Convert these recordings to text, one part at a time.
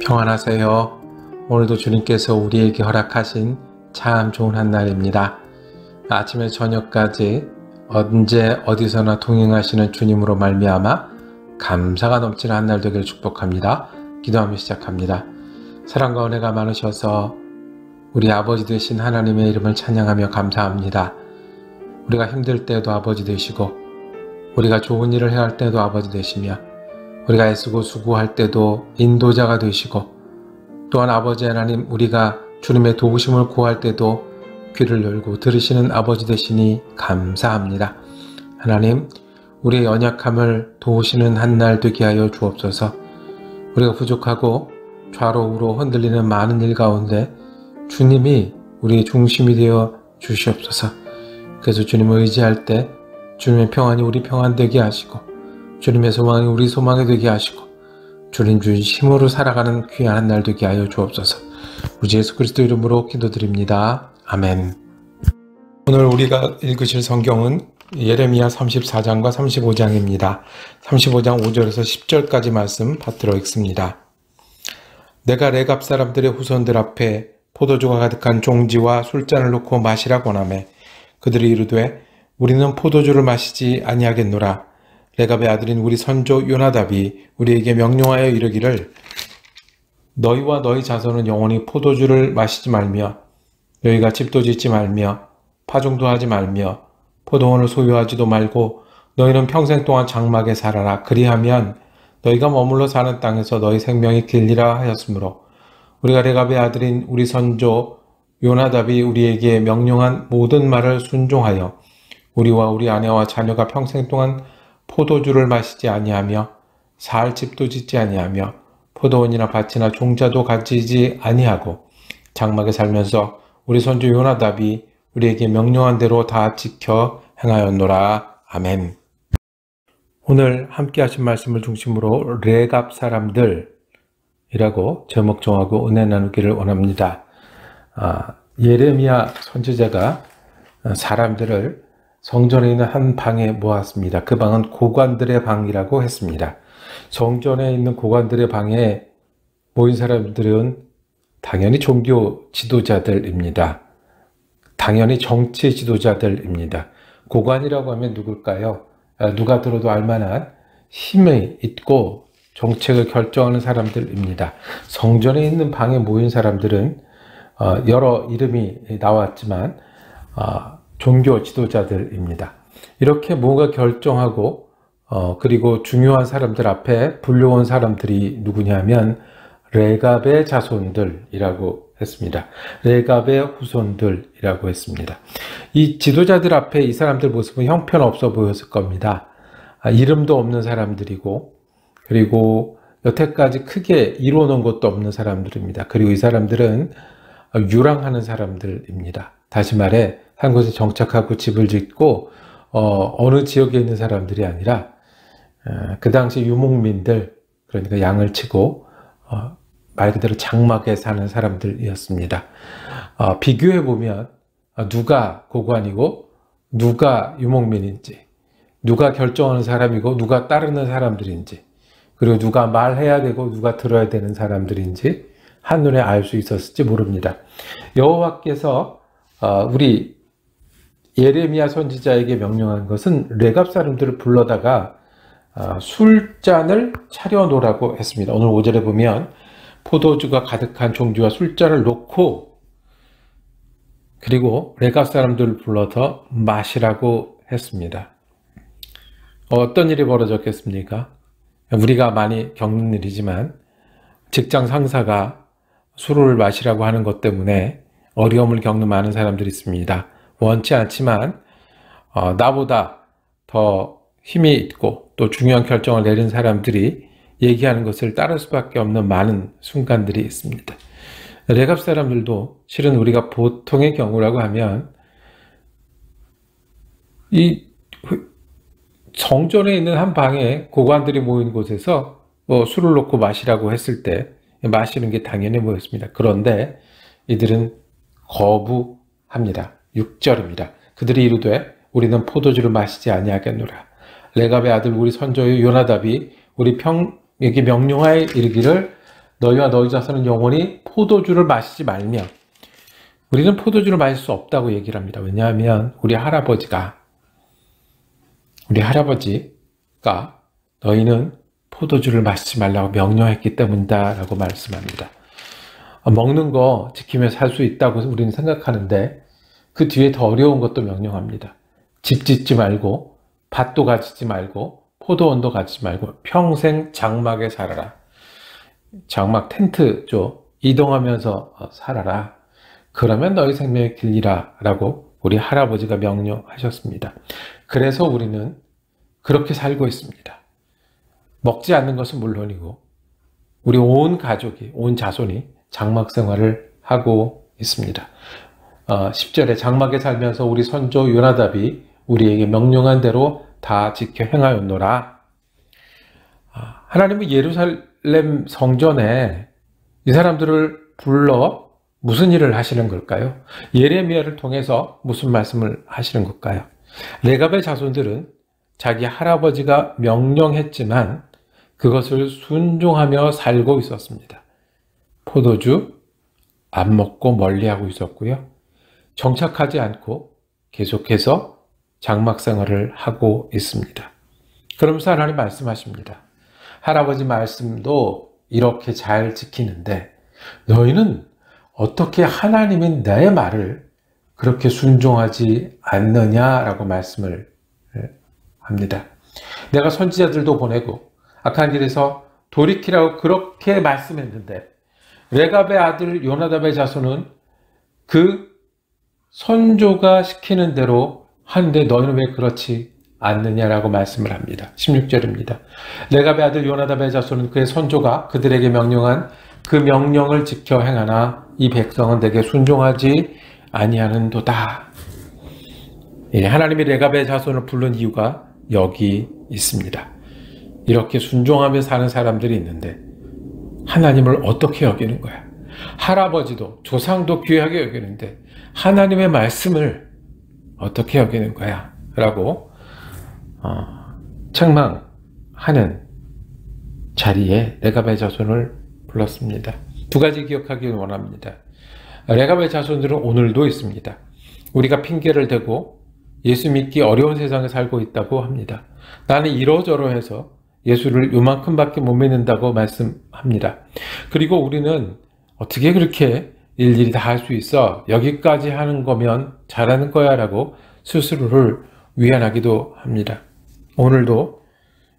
평안하세요. 오늘도 주님께서 우리에게 허락하신 참 좋은 한 날입니다. 아침에 저녁까지 언제 어디서나 동행하시는 주님으로 말미암아 감사가 넘치는 한 날 되기를 축복합니다. 기도하며 시작합니다. 사랑과 은혜가 많으셔서 우리 아버지 되신 하나님의 이름을 찬양하며 감사합니다. 우리가 힘들 때도 아버지 되시고 우리가 좋은 일을 해야 할 때도 아버지 되시며 우리가 애쓰고 수고할 때도 인도자가 되시고 또한 아버지 하나님 우리가 주님의 도우심을 구할 때도 귀를 열고 들으시는 아버지 되시니 감사합니다. 하나님 우리의 연약함을 도우시는 한 날 되게 하여 주옵소서. 우리가 부족하고 좌로 우로 흔들리는 많은 일 가운데 주님이 우리의 중심이 되어 주시옵소서. 그래서 주님을 의지할 때 주님의 평안이 우리 평안 되게 하시고 주님의 소망이 우리 소망이 되게 하시고 주님 주신 힘으로 살아가는 귀한 한 날 되게 하여 주옵소서. 우리 예수 그리스도 이름으로 기도드립니다. 아멘. 오늘 우리가 읽으실 성경은 예레미야 34장과 35장입니다. 35장 5절에서 10절까지 말씀 받들어 읽습니다. 내가 레갑 사람들의 후손들 앞에 포도주가 가득한 종지와 술잔을 놓고 마시라 권하매 그들이 이르되 우리는 포도주를 마시지 아니하겠노라. 레갑의 아들인 우리 선조 요나답이 우리에게 명령하여 이르기를 너희와 너희 자손은 영원히 포도주를 마시지 말며 너희가 집도 짓지 말며 파종도 하지 말며 포도원을 소유하지도 말고 너희는 평생 동안 장막에 살아라. 그리하면 너희가 머물러 사는 땅에서 너희 생명이 길리라 하였으므로 우리가 레갑의 아들인 우리 선조 요나답이 우리에게 명령한 모든 말을 순종하여 우리와 우리 아내와 자녀가 평생 동안 포도주를 마시지 아니하며 살 집도 짓지 아니하며 포도원이나 밭이나 종자도 가지지 아니하고 장막에 살면서 우리 선조 요나답이 우리에게 명령한 대로 다 지켜 행하였노라. 아멘. 오늘 함께 하신 말씀을 중심으로 레갑 사람들이라고 제목 정하고 은혜 나누기를 원합니다. 예레미야 선지자가 사람들을 성전에 있는 한 방에 모았습니다. 그 방은 고관들의 방이라고 했습니다. 성전에 있는 고관들의 방에 모인 사람들은 당연히 종교 지도자들입니다. 당연히 정치 지도자들입니다. 고관이라고 하면 누굴까요? 누가 들어도 알만한 힘이 있고 정책을 결정하는 사람들입니다. 성전에 있는 방에 모인 사람들은 여러 이름이 나왔지만 종교 지도자들입니다. 이렇게 뭔가 결정하고 그리고 중요한 사람들 앞에 불려온 사람들이 누구냐면 레갑의 자손들이라고 했습니다. 레갑의 후손들이라고 했습니다. 이 지도자들 앞에 이 사람들 모습은 형편없어 보였을 겁니다. 이름도 없는 사람들이고 그리고 여태까지 크게 이루어놓은 것도 없는 사람들입니다. 그리고 이 사람들은 유랑하는 사람들입니다. 다시 말해 한 곳에 정착하고 집을 짓고 어느 지역에 있는 사람들이 아니라 그 당시 유목민들, 그러니까 양을 치고 말 그대로 장막에 사는 사람들이었습니다. 비교해 보면 누가 고관이고 누가 유목민인지, 누가 결정하는 사람이고 누가 따르는 사람들인지, 그리고 누가 말해야 되고 누가 들어야 되는 사람들인지 한눈에 알 수 있었을지 모릅니다. 여호와께서 우리 예레미야 선지자에게 명령한 것은 레갑 사람들을 불러다가 술잔을 차려놓으라고 했습니다. 오늘 5절에 보면 포도주가 가득한 종지와 술잔을 놓고 그리고 레갑 사람들을 불러서 마시라고 했습니다. 어떤 일이 벌어졌겠습니까? 우리가 많이 겪는 일이지만 직장 상사가 술을 마시라고 하는 것 때문에 어려움을 겪는 많은 사람들이 있습니다. 원치 않지만 나보다 더 힘이 있고 또 중요한 결정을 내린 사람들이 얘기하는 것을 따를 수밖에 없는 많은 순간들이 있습니다. 레갑 사람들도 실은 우리가 보통의 경우라고 하면 이 성전에 있는 한 방에 고관들이 모인 곳에서 술을 놓고 마시라고 했을 때 마시는 게 당연해 보였습니다. 그런데 이들은 거부합니다. 6절입니다. 그들이 이르되 우리는 포도주를 마시지 아니하겠노라. 레갑의 아들 우리 선조 요나답이 우리 평에게 명령하여 이르기를 너희와 너희 자손은 영원히 포도주를 마시지 말며, 우리는 포도주를 마실 수 없다고 얘기를 합니다. 왜냐하면 우리 할아버지가 너희는 포도주를 마시지 말라고 명령했기 때문이다 라고 말씀합니다. 먹는 거 지키며 살 수 있다고 우리는 생각하는데 그 뒤에 더 어려운 것도 명령합니다. 집 짓지 말고, 밭도 가지지 말고, 포도원도 가지지 말고 평생 장막에 살아라. 장막 텐트죠. 이동하면서 살아라. 그러면 너희 생명의 길이라 라고 우리 할아버지가 명령하셨습니다. 그래서 우리는 그렇게 살고 있습니다. 먹지 않는 것은 물론이고 우리 온 가족이, 온 자손이 장막 생활을 하고 있습니다. 10절에 장막에 살면서 우리 선조 요나답이 우리에게 명령한 대로 다 지켜 행하였노라. 하나님은 예루살렘 성전에 이 사람들을 불러 무슨 일을 하시는 걸까요? 예레미야를 통해서 무슨 말씀을 하시는 걸까요? 레갑의 자손들은 자기 할아버지가 명령했지만 그것을 순종하며 살고 있었습니다. 포도주 안 먹고 멀리하고 있었고요. 정착하지 않고 계속해서 장막 생활을 하고 있습니다. 그러면서 하나님 말씀하십니다. 할아버지 말씀도 이렇게 잘 지키는데 너희는 어떻게 하나님인 내 말을 그렇게 순종하지 않느냐라고 말씀을 합니다. 내가 선지자들도 보내고 악한 길에서 돌이키라고 그렇게 말씀했는데 레갑의 아들 요나답의 자손은 그 선조가 시키는 대로 하는데 너희는 왜 그렇지 않느냐라고 말씀을 합니다. 16절입니다. 레갑의 아들 요나답의 자손은 그의 선조가 그들에게 명령한 그 명령을 지켜 행하나 이 백성은 내게 순종하지 아니하는도다. 하나님이 레갑의 자손을 부른 이유가 여기 있습니다. 이렇게 순종하며 사는 사람들이 있는데 하나님을 어떻게 여기는 거야? 할아버지도 조상도 귀하게 여기는데 하나님의 말씀을 어떻게 여기는 거야? 라고 책망하는 자리에 레갑의 자손을 불렀습니다. 두 가지 기억하길 원합니다. 레갑의 자손들은 오늘도 있습니다. 우리가 핑계를 대고 예수 믿기 어려운 세상에 살고 있다고 합니다. 나는 이러저러해서 예수를 요만큼밖에 못 믿는다고 말씀합니다. 그리고 우리는 어떻게 그렇게 일일이 다 할 수 있어? 여기까지 하는 거면 잘하는 거야 라고 스스로를 위안하기도 합니다. 오늘도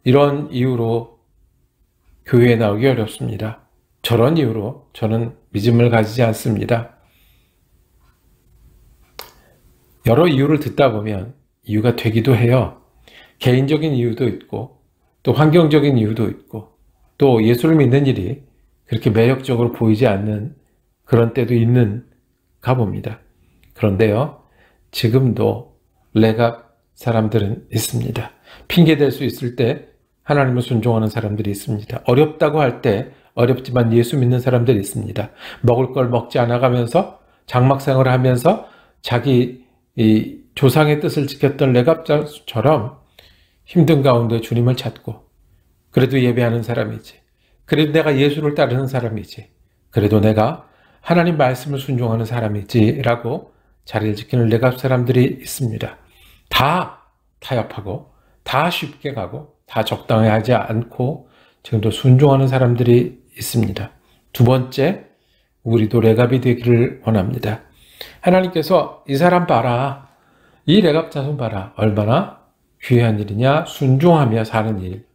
이런 이유로 교회에 나오기 어렵습니다. 저런 이유로 저는 믿음을 가지지 않습니다. 여러 이유를 듣다 보면 이유가 되기도 해요. 개인적인 이유도 있고 또 환경적인 이유도 있고 또 예수를 믿는 일이 그렇게 매력적으로 보이지 않는 그런 때도 있는가 봅니다. 그런데요, 지금도 레갑 사람들은 있습니다. 핑계댈 수 있을 때 하나님을 순종하는 사람들이 있습니다. 어렵다고 할 때 어렵지만 예수 믿는 사람들이 있습니다. 먹을 걸 먹지 않아가면서 장막 생활을 하면서 자기 이 조상의 뜻을 지켰던 레갑처럼 힘든 가운데 주님을 찾고 그래도 예배하는 사람이지, 그래도 내가 예수를 따르는 사람이지, 그래도 내가 하나님 말씀을 순종하는 사람이지 라고 자리를 지키는 레갑 사람들이 있습니다. 다 타협하고 다 쉽게 가고 다 적당히 하지 않고 지금도 순종하는 사람들이 있습니다. 두 번째, 우리도 레갑이 되기를 원합니다. 하나님께서 이 사람 봐라, 이 레갑 자손 봐라, 얼마나 귀한 일이냐, 순종하며 사는 일,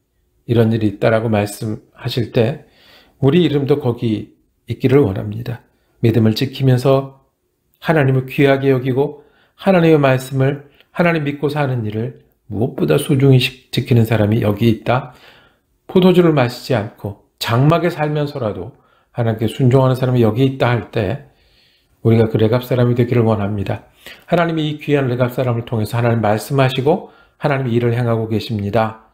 이런 일이 있다라고 말씀하실 때 우리 이름도 거기 있기를 원합니다. 믿음을 지키면서 하나님을 귀하게 여기고 하나님의 말씀을 하나님 믿고 사는 일을 무엇보다 소중히 지키는 사람이 여기 있다. 포도주를 마시지 않고 장막에 살면서라도 하나님께 순종하는 사람이 여기 있다 할 때 우리가 그 레갑 사람이 되기를 원합니다. 하나님이 이 귀한 레갑 사람을 통해서 하나님 말씀하시고 하나님이 일을 행하고 계십니다.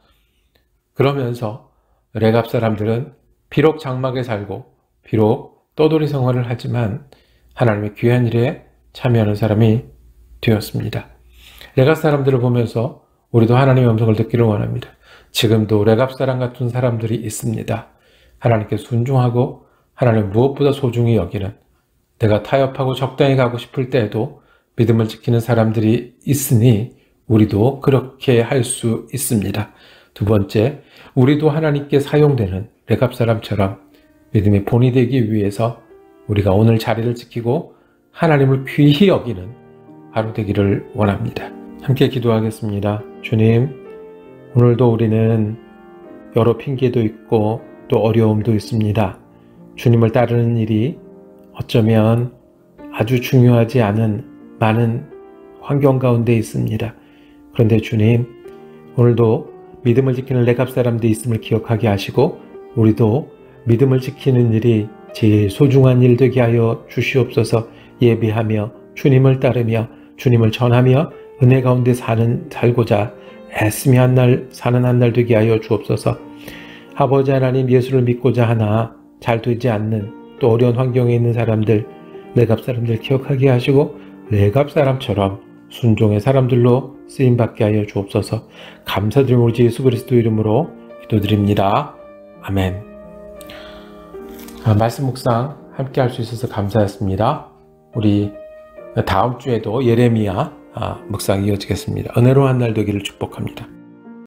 그러면서 레갑 사람들은 비록 장막에 살고 비록 떠돌이 생활을 하지만 하나님의 귀한 일에 참여하는 사람이 되었습니다. 레갑 사람들을 보면서 우리도 하나님의 음성을 듣기를 원합니다. 지금도 레갑 사람 같은 사람들이 있습니다. 하나님께 순종하고 하나님 무엇보다 소중히 여기는, 내가 타협하고 적당히 가고 싶을 때에도 믿음을 지키는 사람들이 있으니 우리도 그렇게 할 수 있습니다. 두 번째, 우리도 하나님께 사용되는 레갑 사람처럼 믿음의 본이 되기 위해서 우리가 오늘 자리를 지키고 하나님을 귀히 여기는 하루 되기를 원합니다. 함께 기도하겠습니다. 주님, 오늘도 우리는 여러 핑계도 있고 또 어려움도 있습니다. 주님을 따르는 일이 어쩌면 아주 중요하지 않은 많은 환경 가운데 있습니다. 그런데 주님, 오늘도 믿음을 지키는 레갑 사람들이 있음을 기억하게 하시고 우리도 믿음을 지키는 일이 제일 소중한 일 되게 하여 주시옵소서. 예배하며 주님을 따르며 주님을 전하며 은혜 가운데 살고자 애쓰며 사는 한 날 되게 하여 주옵소서. 아버지 하나님, 예수를 믿고자 하나 잘 되지 않는 또 어려운 환경에 있는 사람들, 레갑 사람들 기억하게 하시고 레갑 사람처럼 순종의 사람들로 쓰임받게 하여 주옵소서. 감사드리며 우리 주 예수 그리스도 이름으로 기도드립니다. 아멘. 말씀 묵상 함께 할 수 있어서 감사했습니다. 우리 다음 주에도 예레미야 묵상이 이어지겠습니다. 은혜로운 한 날 되기를 축복합니다.